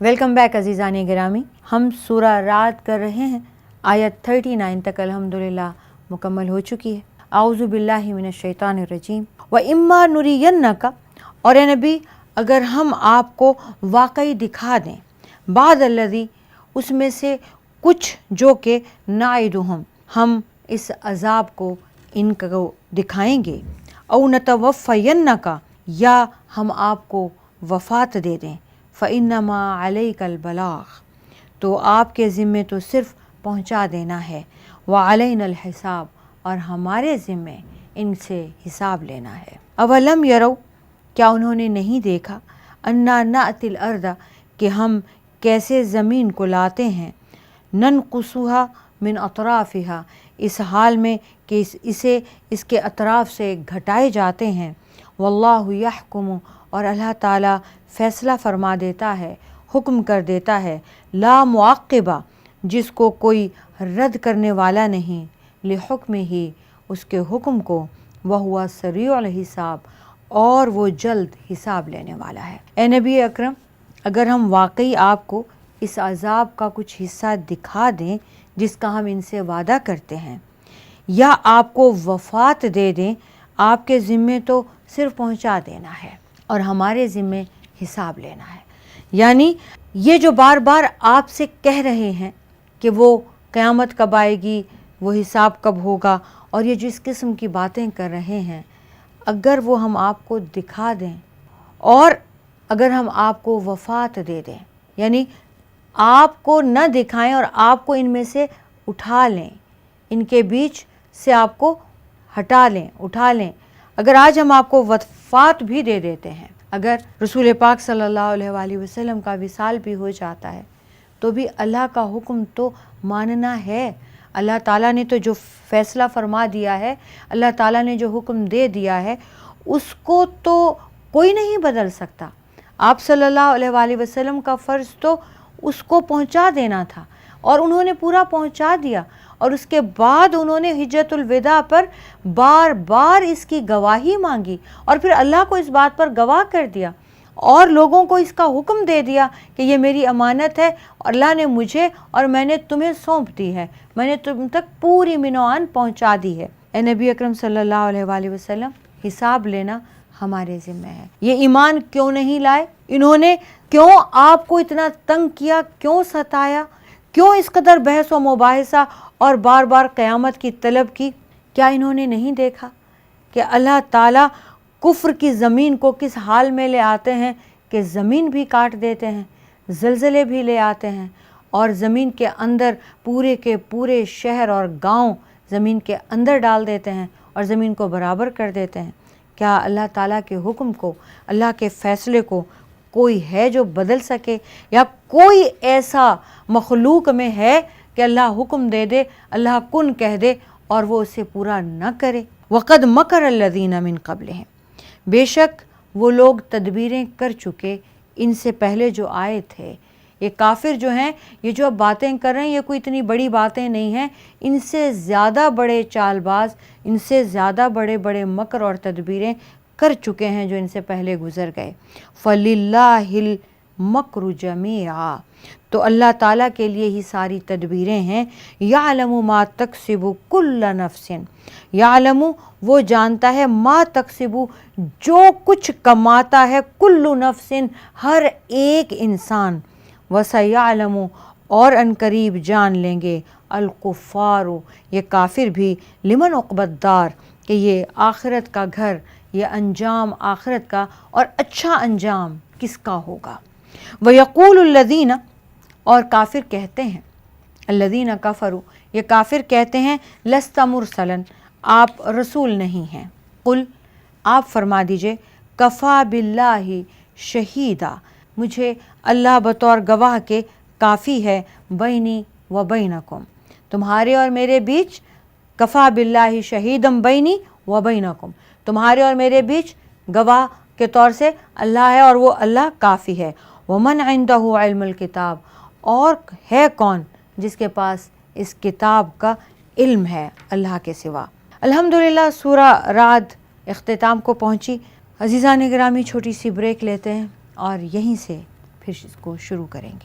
Welcome back عزیزان گرامی، ہم سورہ رعد کر رہے ہیں، آیت 39 تک الحمدللہ مکمل ہو چکی ہے۔ اعوذ باللہ من الشیطان الرجیم وَإِمَّا نُرِيَنَّكَ، اور اے نبی اگر ہم آپ کو واقعی دکھا دیں، بعد الذی، اس میں سے کچھ جو کہ نعدہم، ہم اس عذاب کو ان کو دکھائیں گے، او نتوفینک، یا ہم آپ کو وفات دے دیں، فإنما علیک البلاغ، تو آپ کے ذمے تو صرف پہنچا دینا ہے، وعلینا الحساب، اور ہمارے ذمے ان سے حساب لینا ہے۔ اولم یرو، کیا انہوں نے نہیں دیکھا، انا نأتی الارض، کہ ہم کیسے زمین کو لاتے ہیں، ننقصها من اطرافها، اس حال میں کہ اسے اس کے اطراف سے گھٹائے جاتے ہیں، واللہ یحکم، اور اللہ تعالیٰ فیصلہ فرما دیتا ہے، حکم کر دیتا ہے، لا معقبہ، جس کو کوئی رد کرنے والا نہیں، لحکمہ، اس کے حکم کو، وہو سریع الحساب، اور وہ جلد حساب لینے والا ہے۔ اے نبی اکرم، اگر ہم واقعی آپ کو اس عذاب کا کچھ حصہ دکھا دیں جس کا ہم ان سے وعدہ کرتے ہیں، یا آپ کو وفات دے دیں، آپ کے ذمے تو صرف پہنچا دینا ہے اور ہمارے ذمے حساب لینا ہے۔ یعنی یہ جو بار بار آپ سے کہہ رہے ہیں کہ وہ قیامت کب آئے گی، وہ حساب کب ہوگا، اور یہ جس قسم کی باتیں کر رہے ہیں، اگر وہ ہم آپ کو دکھا دیں اور اگر ہم آپ کو وفات دے دیں، یعنی آپ کو نہ دکھائیں اور آپ کو ان میں سے اٹھا لیں، ان کے بیچ سے آپ کو ہٹا لیں، اٹھا لیں، اگر آج ہم آپ کو وفات بھی دے دیتے ہیں، اگر رسول پاک صلی اللہ علیہ وآلہ وسلم کا وصال بھی ہو جاتا ہے، تو بھی اللہ کا حکم تو ماننا ہے۔ اللہ تعالیٰ نے تو جو فیصلہ فرما دیا ہے، اللہ تعالیٰ نے جو حکم دے دیا ہے، اس کو تو کوئی نہیں بدل سکتا۔ آپ صلی اللہ علیہ وآلہ وسلم کا فرض تو اس کو پہنچا دینا تھا، اور انہوں نے پورا پہنچا دیا، اور اس کے بعد انہوں نے حجۃ الوداع پر بار بار اس کی گواہی مانگی، اور پھر اللہ کو اس بات پر گواہ کر دیا، اور لوگوں کو اس کا حکم دے دیا کہ یہ میری امانت ہے، اللہ نے مجھے اور میں نے تمہیں سونپ دی ہے، میں نے تم تک پوری منوعان پہنچا دی ہے۔ اے نبی اکرم صلی اللہ علیہ وآلہ وسلم، حساب لینا ہمارے ذمہ ہے۔ یہ ایمان کیوں نہیں لائے؟ انہوں نے کیوں آپ کو اتنا تنگ کیا، کیوں ستایا، کیوں اس قدر بحث و مباحثہ اور بار بار قیامت کی طلب کی؟ کیا انہوں نے نہیں دیکھا کہ اللہ تعالیٰ کفر کی زمین کو کس حال میں لے آتے ہیں کہ زمین بھی کاٹ دیتے ہیں، زلزلے بھی لے آتے ہیں، اور زمین کے اندر پورے کے پورے شہر اور گاؤں زمین کے اندر ڈال دیتے ہیں اور زمین کو برابر کر دیتے ہیں؟ کیا اللہ تعالیٰ کے حکم کو، اللہ کے فیصلے کو کوئی ہے جو بدل سکے، یا کوئی ایسا مخلوق میں ہے کہ اللہ حکم دے دے، اللہ کن کہہ دے اور وہ اسے پورا نہ کرے؟ وَقَدْ مَكَرَ الَّذِينَ مِن قَبْلِهِمْ، بے شک وہ لوگ تدبیریں کر چکے ان سے پہلے جو آئے تھے۔ یہ کافر جو ہیں، یہ جو اب باتیں کر رہے ہیں، یہ کوئی اتنی بڑی باتیں نہیں ہیں، ان سے زیادہ بڑے چال باز، ان سے زیادہ بڑے بڑے مکر اور تدبیریں کر چکے ہیں جو ان سے پہلے گزر گئے۔ فَلِلَّهِ الْمَكْرُ جَمِيعًا، تو اللہ تعالیٰ کے لیے ہی ساری تدبیریں ہیں۔ یعلم ما تکسب کل نفس، یعلم، وہ جانتا ہے، ما تکسب، جو کچھ کماتا ہے، کل نفس، ہر ایک انسان، وسیعلم، اور ان قریب جان لیں گے، الکفار، یہ کافر بھی، لمن عقبی الدار، کہ یہ آخرت کا گھر، یہ انجام آخرت کا اور اچھا انجام کس کا ہوگا۔ وَيَقُولُ الَّذِينَ، اور کافر کہتے ہیں، الَّذِينَ كَفَرُوا، یہ کافر کہتے ہیں، لَسْتَ مُرْسَلًا، آپ رسول نہیں ہیں۔ قل، آپ فرما دیجئے، کفا باللہ شہیدا، مجھے اللہ بطور گواہ کے کافی ہے، بینی و بینکم، تمہارے اور میرے بیچ، کفا باللہ شہیدم بینی و بینکم، تمہارے اور میرے بیچ گواہ کے طور سے اللہ ہے، اور وہ اللہ کافی ہے۔ ومن عنده علم الکتاب، اور ہے کون جس کے پاس اس کتاب کا علم ہے اللہ کے سوا۔ الحمدللہ سورہ رعد اختتام کو پہنچی۔ عزیزان گرامی، چھوٹی سی بریک لیتے ہیں اور یہیں سے پھر اس کو شروع کریں گے۔